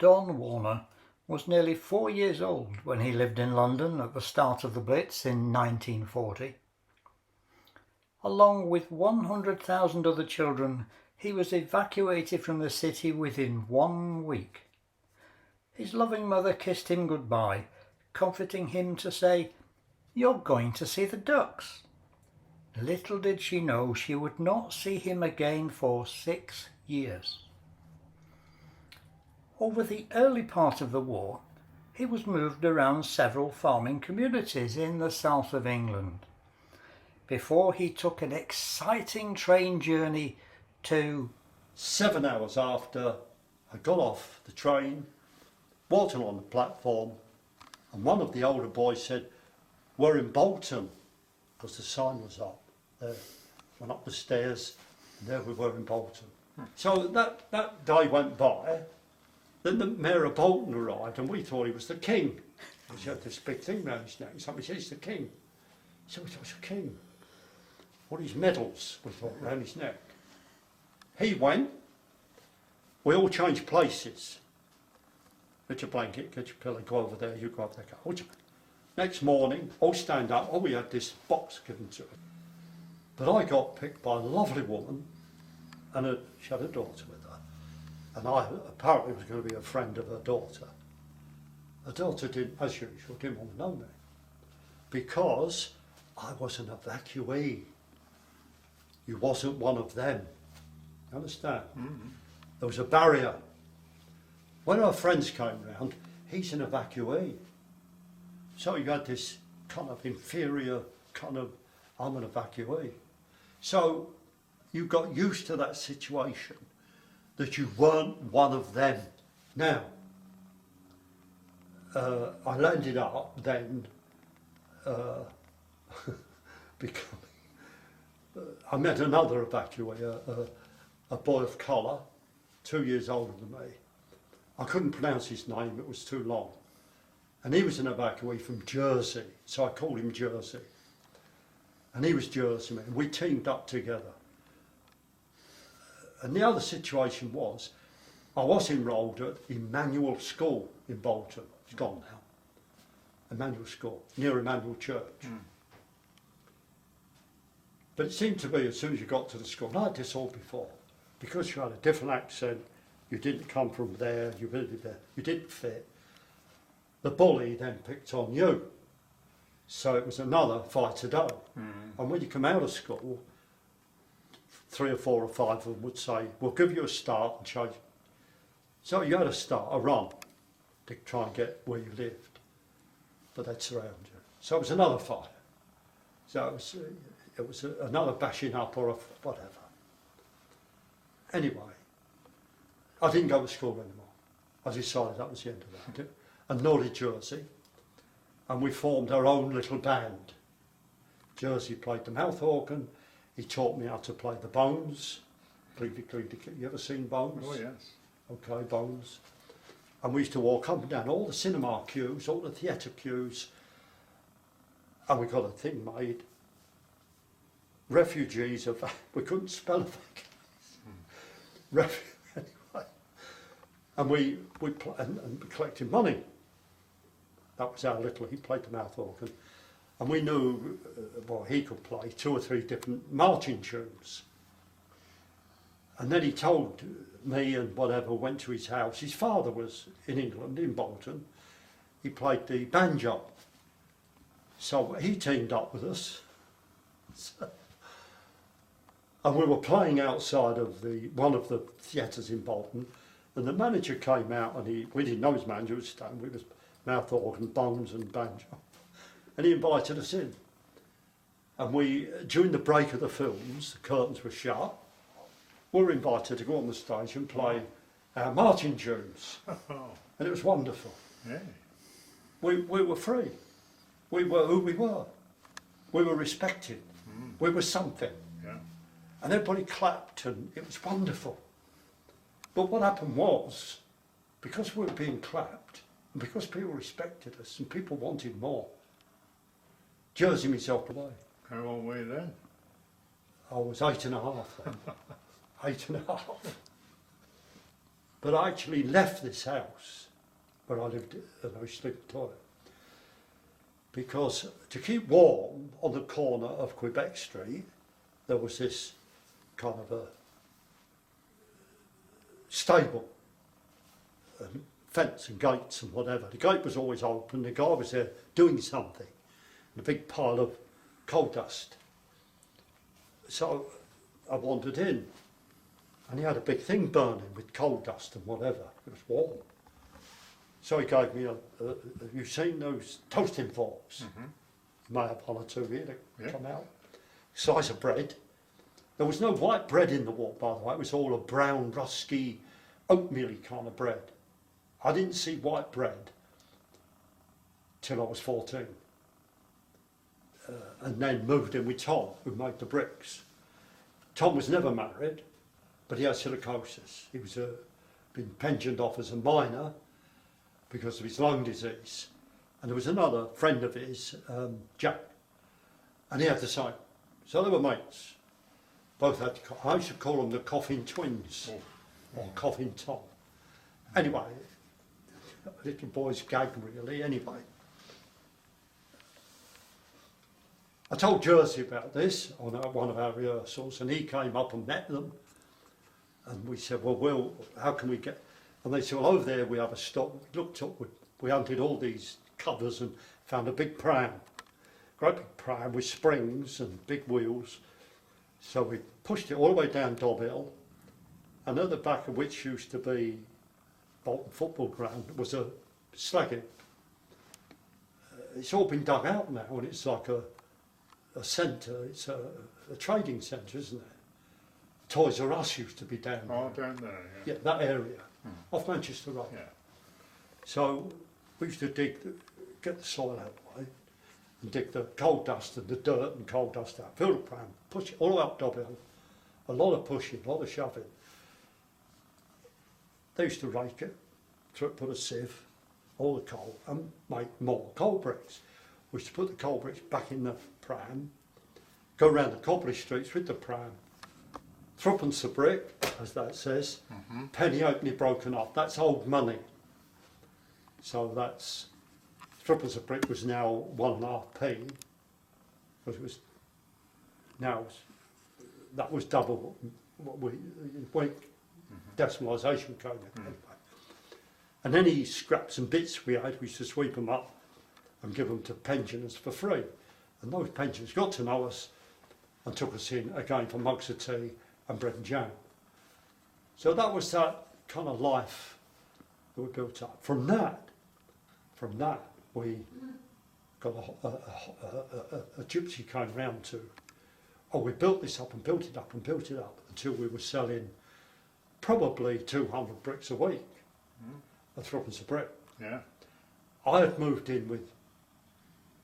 Don Warner was nearly 4 years old when he lived in London at the start of the Blitz in 1940. Along with 100,000 other children, he was evacuated from the city within 1 week. His loving mother kissed him goodbye, comforting him to say, "You're going to see the ducks." Little did she know she would not see him again for 6 years. Over the early part of the war, he was moved around several farming communities in the south of England before he took an exciting train journey to... 7 hours after I got off the train, Bolton on the platform, and one of the older boys said, "We're in Bolton," because the sign was up there. Went up the stairs, and there we were in Bolton. So that day went by. Then the Mayor of Bolton arrived, and we thought he was the king. He had this big thing round his neck. Somebody said, "He's the king." So we thought, "He's the king." What are his medals, we thought, round his neck. He went. We all changed places. Get your blanket, get your pillow, go over there, you go up there. Go. Next morning, all stand up. Oh, we had this box given to us. But I got picked by a lovely woman, and she had a daughter with her. And I apparently was going to be a friend of her daughter. Her daughter didn't, as usual, didn't want to know me. Because I was an evacuee. You wasn't one of them. You understand? Mm-hmm. There was a barrier. When our friends came round, he's an evacuee. So you had this kind of inferior kind of, I'm an evacuee. So you got used to that situation, that you weren't one of them. Now, I landed up then becoming, I met another evacuee, a boy of colour, 2 years older than me. I couldn't pronounce his name, it was too long. And he was an evacuee from Jersey, so I called him Jersey. And he was Jersey man, we teamed up together. And the other situation was, I was enrolled at Emmanuel School in Bolton. It's gone now. Emmanuel School, near Emmanuel Church. Mm. But it seemed to be as soon as you got to the school, and I had this all before, because you had a different accent, you didn't come from there, you didn't fit. The bully then picked on you. So it was another fight a day. Mm. And when you come out of school, 3 or 4 or 5 of them would say, "We'll give you a start and show you." So you had to start a run to try and get where you lived. But they'd surround you. So it was another fight. So it was another bashing up or whatever. Anyway, I didn't go to school anymore. I decided that was the end of that. And nor did Jersey. And we formed our own little band. Jersey played the mouth organ. He taught me how to play the bones. You ever seen bones? Oh, yes. Okay, bones. And we used to walk up and down all the cinema queues, all the theatre queues. And we got a thing made. Refugees of, we couldn't spell it. Anyway. And we collected money. That was our little, he played the mouth organ. And we knew, he could play 2 or 3 different marching tunes. And then he told me and whatever, went to his house. His father was in England, in Bolton. He played the banjo. So he teamed up with us. And we were playing outside of one of the theatres in Bolton. And the manager came out and we didn't know his manager was standing. We was mouth organ, bones and banjo. And he invited us in. And during the break of the films, the curtains were shut, we were invited to go on the stage and play our marching tunes. And it was wonderful. Yeah. We were free. We were who we were. We were respected. Mm. We were something. Yeah. And everybody clapped and it was wonderful. But what happened was, because we were being clapped, and because people respected us and people wanted more, Jersey myself away. How old were you then? I was 8 and a half then. 8 and a half. But I actually left this house where I lived and I used to sleep in the toilet because to keep warm on the corner of Quebec Street there was this kind of a stable and fence and gates and whatever. The gate was always open, the guy was there doing something, and a big pile of coal dust. So I wandered in, and he had a big thing burning with coal dust and whatever. It was warm. So he gave me have you seen those toasting forks? Mm-hmm. You may have one or two here that come out. Size of bread. There was no white bread in the wok, by the way. It was all a brown, rusky, oatmeal-y kind of bread. I didn't see white bread till I was 14. And then moved in with Tom, who made the bricks. Tom was never married, but he had silicosis. He was been pensioned off as a miner because of his lung disease. And there was another friend of his, Jack, and he had the same. So they were mates. Both had, I used to call them the Coffin Twins, or Coffin Tom. Anyway, little boy's gag really, anyway. I told Jersey about this on one of our rehearsals, and he came up and met them. And we said, well, Will, how can we get... And they said, well, over there we have a stop. We looked up, we hunted all these covers and found a big pram. Great big pram with springs and big wheels. So we pushed it all the way down Dob Hill, and at the back of which used to be Bolton football ground was a slagging. It's all been dug out now, and it's like a centre, it's a trading centre, isn't it? Toys R Us used to be down there. Oh, down there, yeah. Yeah, that area, off Manchester Road. Yeah. So we used to get the soil out of the way, and dig the coal dust and the dirt and coal dust out, fill the pram, push it all up Dob Hill. A lot of pushing, a lot of shoving. They used to rake it, put a sieve, all the coal, and make more coal bricks. We used to put the coal bricks back in the pram, go round the cobbly streets with the pram, threepence a brick, as that says, penny openly broken up. That's old money. So that's, threepence a brick was now 1.5p, because it was, now that was double what we decimalisation code anyway. And any scraps and bits we had, we used to sweep them up and give them to pensioners for free. And those pensioners got to know us and took us in again for mugs of tea and bread and jam. So that was that kind of life that we built up. From that, we got a gypsy came round to, we built this up and built it up and built it up until we were selling probably 200 bricks a week, at threepence a brick. Yeah. I had moved in with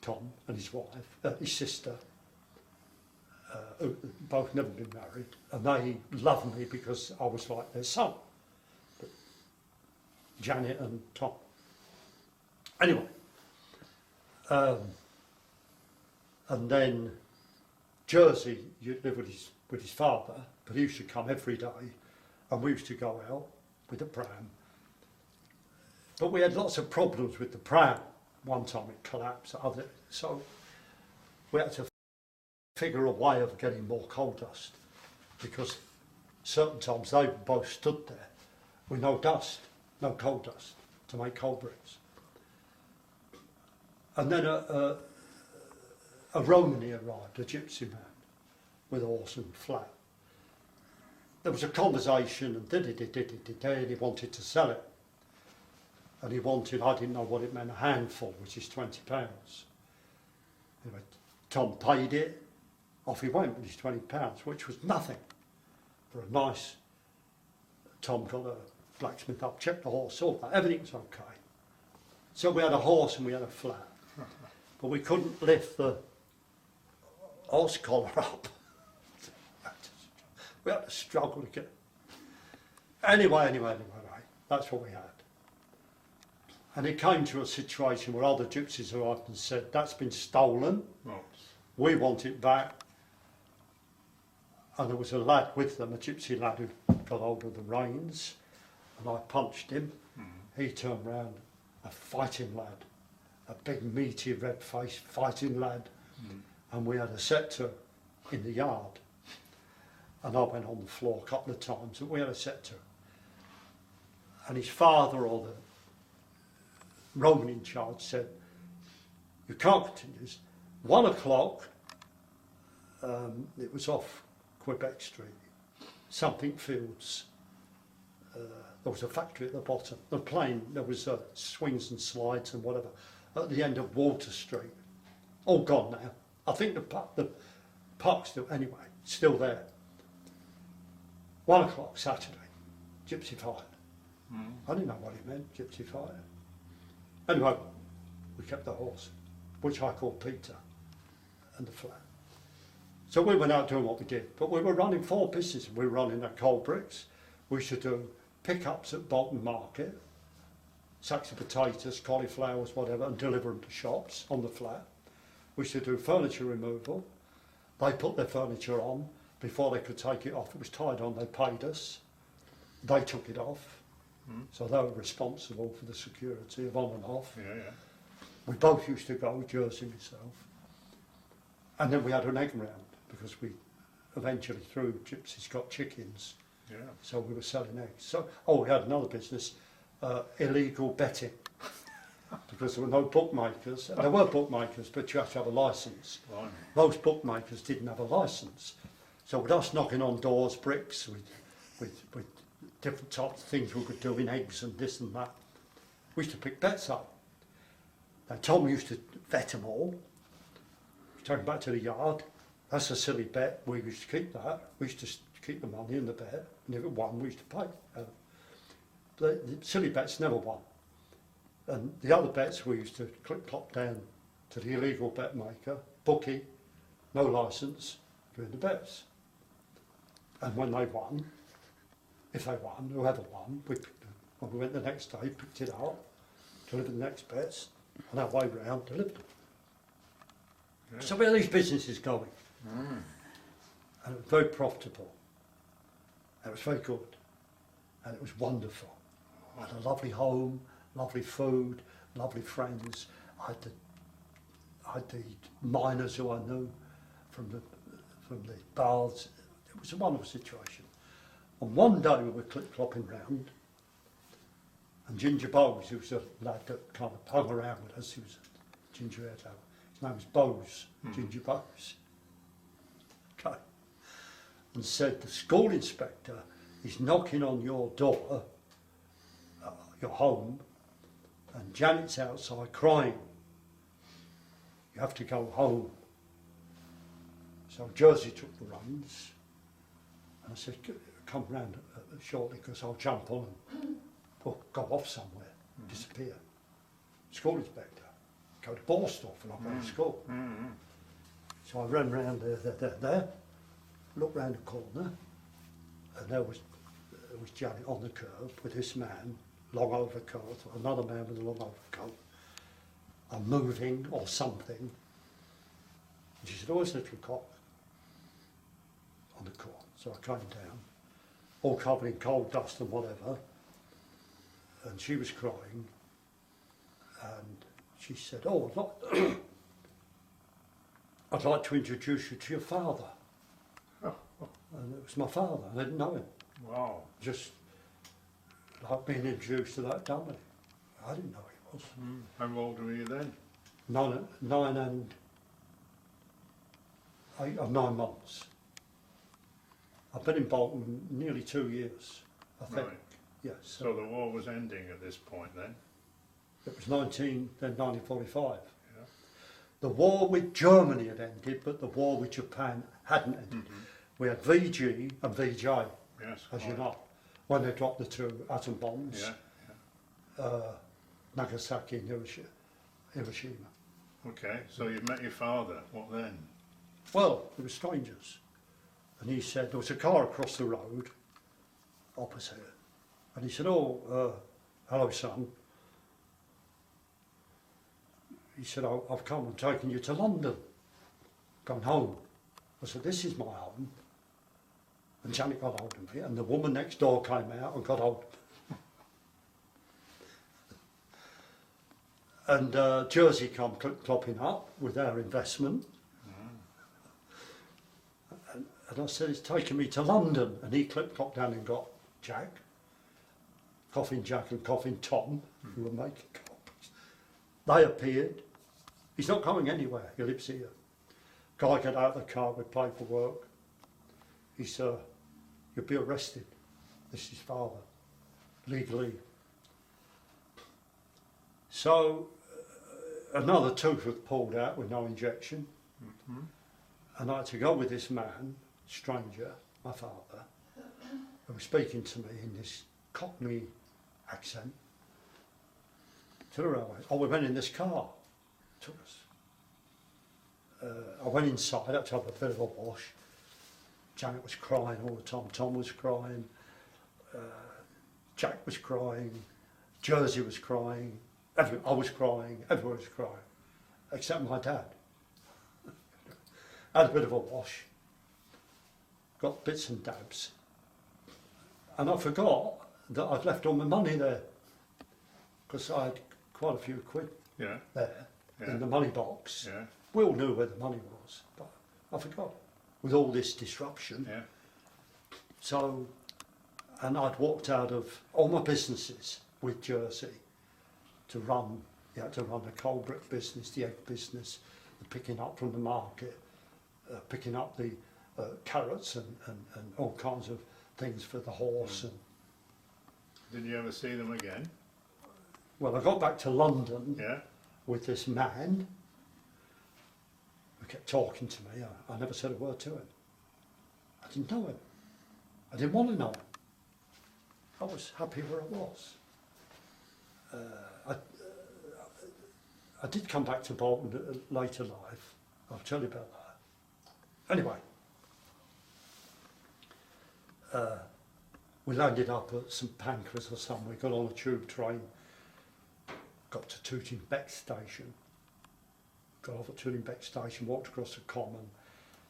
Tom and his wife, his sister, who both never been married, and they loved me because I was like their son, Janet and Tom. Anyway, and then Jersey, you'd live with his father, but he used to come every day, and we used to go out with the pram. But we had lots of problems with the pram. One time it collapsed, so we had to figure a way of getting more coal dust, because certain times they both stood there with no dust, no coal dust, to make coal bricks. And then a Romany arrived, a gypsy man, with a horse and flat. There was a conversation, and he wanted to sell it. And he wanted, I didn't know what it meant, a handful, which is £20. Anyway, Tom paid it, off he went with his £20, which was nothing for a nice. Tom got a blacksmith up, checked the horse, all that, everything's okay. So we had a horse and we had a flat, but we couldn't lift the horse collar up. We had to struggle to get. Anyway, that's what we had. And it came to a situation where other gypsies arrived and said, that's been stolen, we want it back. And there was a lad with them, a gypsy lad who got hold of the reins, and I punched him. He turned round, a fighting lad, a big meaty red-faced fighting lad, and we had a set to in the yard, and I went on the floor a couple of times, and we had a set to. And his father, or the Roman in charge, said, "You can't continue this." 1 o'clock, it was off Quebec Street, something fields. There was a factory at the bottom. The plane, there was swings and slides and whatever at the end of Water Street. All gone now. I think the park's still, anyway, still there. 1 o'clock Saturday, gypsy fire. I didn't know what he meant, gypsy fire. Anyway, we kept the horse, which I called Peter, and the flat. So we went out doing what we did, but we were running 4 businesses. We were running at Coal Bricks. We should do pickups at Bolton Market, sacks of potatoes, cauliflowers, whatever, and deliver them to shops on the flat. We should do furniture removal. They put their furniture on before they could take it off. It was tied on, they paid us. They took it off. So they were responsible for the security of on and off. Yeah, yeah. We both used to go, Jersey myself. And then we had an egg round, because we eventually, through Gypsies, got chickens. Yeah. So we were selling eggs. So, we had another business, illegal betting, because there were no bookmakers. There were bookmakers, but you had to have a licence. Blimey. Most bookmakers didn't have a licence. So with us knocking on doors, bricks, with different types of things we could do in eggs and this and that, we used to pick bets up. Now Tom used to vet them all, take them back to the yard. That's a silly bet. We used to keep that. We used to keep the money in the bet, and if it won, we used to pay. The silly bets never won. And the other bets we used to clip-clop down to the illegal bet maker, bookie, no licence, doing the bets. And when they won, if they won, whoever won, when we went the next day, picked it up, delivered the next bets, and our way round delivered them. Yeah. So we had these businesses going, and it was very profitable, and it was very good, and it was wonderful. I had a lovely home, lovely food, lovely friends. I had the miners who I knew from the baths. It was a wonderful situation. And one day we were clip-clopping round, and Ginger Bowes, who was a lad that kind of hung around with us, he was a ginger hair lad. His name was Bowes, Ginger Bowes. Okay. And said, the school inspector is knocking on your door, your home, and Janet's outside crying. You have to go home. So Jersey took the reins, and I said, come round shortly, because I'll jump on and go off somewhere, disappear. School inspector, go to Borstorff, and I'll go to school. So I ran round there, looked round the corner, and there was Janet on the curb with this man, long overcoat, another man with a long overcoat. I'm moving or something. And she said, "Oh, it's a little cock on the court." So I came down, all covered in coal dust and whatever, and she was crying, and she said, "Oh, I'd like to introduce you to your father." And it was my father. I didn't know him. Wow. Just like being introduced to that dummy. I didn't know he was. How old were you then? 9 and 9 months. I've been in Bolton nearly 2 years, I think. Right. Yes. So the war was ending at this point then? It was 1945. Yeah. The war with Germany had ended, but the war with Japan hadn't ended. We had VG and VJ, Yes. as you right. know, when they dropped the 2 atom bombs, Yeah. Nagasaki and Hiroshima. Okay, so you met your father. What then? Well, we were strangers. And he said, there was a car across the road, opposite. And he said, "Oh, hello, son." He said, "I've come and taken you to London, gone home." I said, "This is my home." And Janet got hold of me, and the woman next door came out and got hold of me. And Jersey come clopping up with our investment. And I said, it's taking me to London. And he clopped down and got Jack and Coffin Tom, who were making copies. They appeared. He's not going anywhere. He lives here. Guy got out of the car with paperwork. He said, you'll be arrested. This is his father, legally. So another tooth was pulled out with no injection. And I had to go with this man, stranger, my father, who was speaking to me in this Cockney accent, to the railway. Oh, we went in this car. Took us. I went inside, I had to have a bit of a wash. Janet was crying all the time, Tom was crying, Jack was crying, Jersey was crying, I was crying, everyone was crying, except my dad. I had a bit of a wash, got bits and dabs, and I forgot that I'd left all my money there, because I had quite a few quid there in the money box. Yeah. We all knew where the money was, but I forgot with all this disruption. Yeah. So, and I'd walked out of all my businesses with Jersey to run. You had to run the coal brick business, the egg business, the picking up from the market, picking up the carrots and all kinds of things for the horse. And Did you ever see them again? well, I got back to London Yeah. with this man who kept talking to me. I never said a word to him. I didn't know him. I didn't want to know him. I was happy where I was. I did come back to Bolton later life. I'll tell you about that. Anyway, we landed up at St Pancras or somewhere. We got on a tube train, got to Tooting Beck station, got off at Tooting Beck station, walked across the common.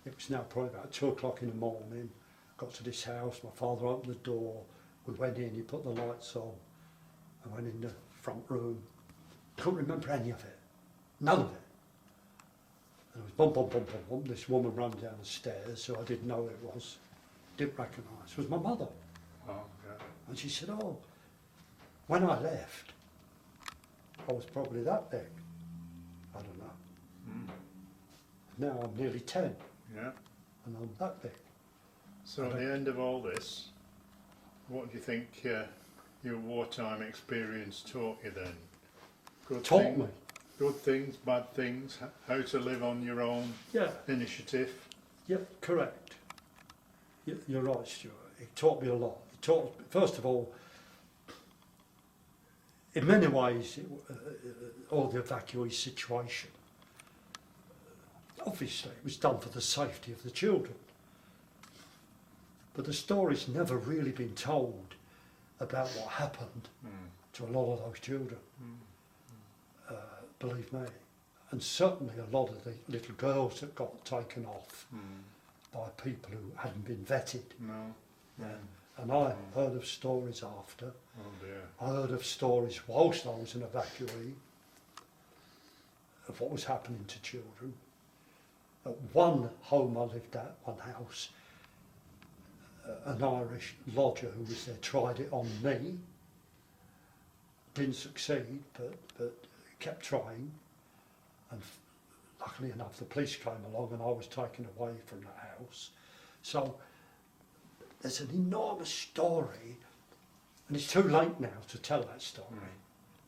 It was now probably about 2 o'clock in the morning. Got to this house, my father opened the door, we went in, he put the lights on. I went in the front room, couldn't remember any of it, none of it. And it was bum, bum, bum, bum, bum. This woman ran down the stairs, who I didn't know it was, didn't recognise. It was my mother. Oh, yeah. And she said, oh, when I left, I was probably that big. I don't know. Now I'm nearly 10, Yeah. and I'm that big. So at the end of all this, what do you think your wartime experience taught you then? Good Taught me. Good things, bad things, how to live on your own Yeah, initiative. yeah, correct. You're right, Stuart. It taught me a lot. It taught, first of all, in many ways, all the evacuee situation, obviously it was done for the safety of the children. But the story's never really been told about what happened to a lot of those children, believe me. And certainly a lot of the little girls that got taken off by people who hadn't been vetted. No. And I heard of stories after. Oh dear. I heard of stories whilst I was an evacuee of what was happening to children. At one home I lived at, one house, an Irish lodger who was there tried it on me. Didn't succeed, but kept trying. And luckily enough, the police came along and I was taken away from the house. So there's an enormous story, and it's too late now to tell that story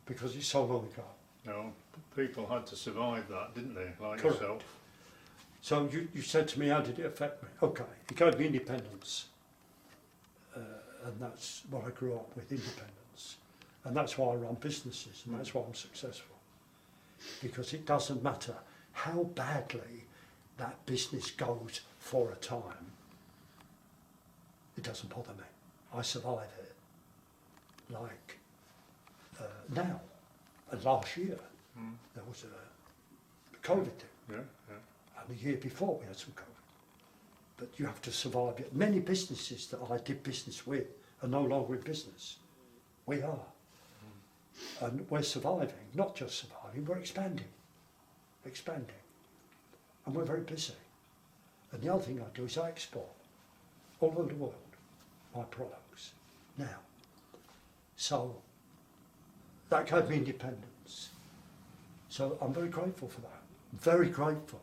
because it's so long ago. No, people had to survive that, didn't they? Like Correct. yourself. So you said to me, how did it affect me? Okay, it gave me independence. And that's what I grew up with, independence. And that's why I run businesses, and that's why I'm successful. Because it doesn't matter how badly that business goes for a time, it doesn't bother me. I survive it. Like now, and last year, there was a COVID thing. Yeah, yeah. And the year before we had some COVID. But you have to survive it. Many businesses that I did business with are no longer in business. We are. And we're surviving, not just surviving, we're expanding. And we're very busy. And the other thing I do is I export all over the world my products now. So that gave me independence. So I'm very grateful for that. Very grateful.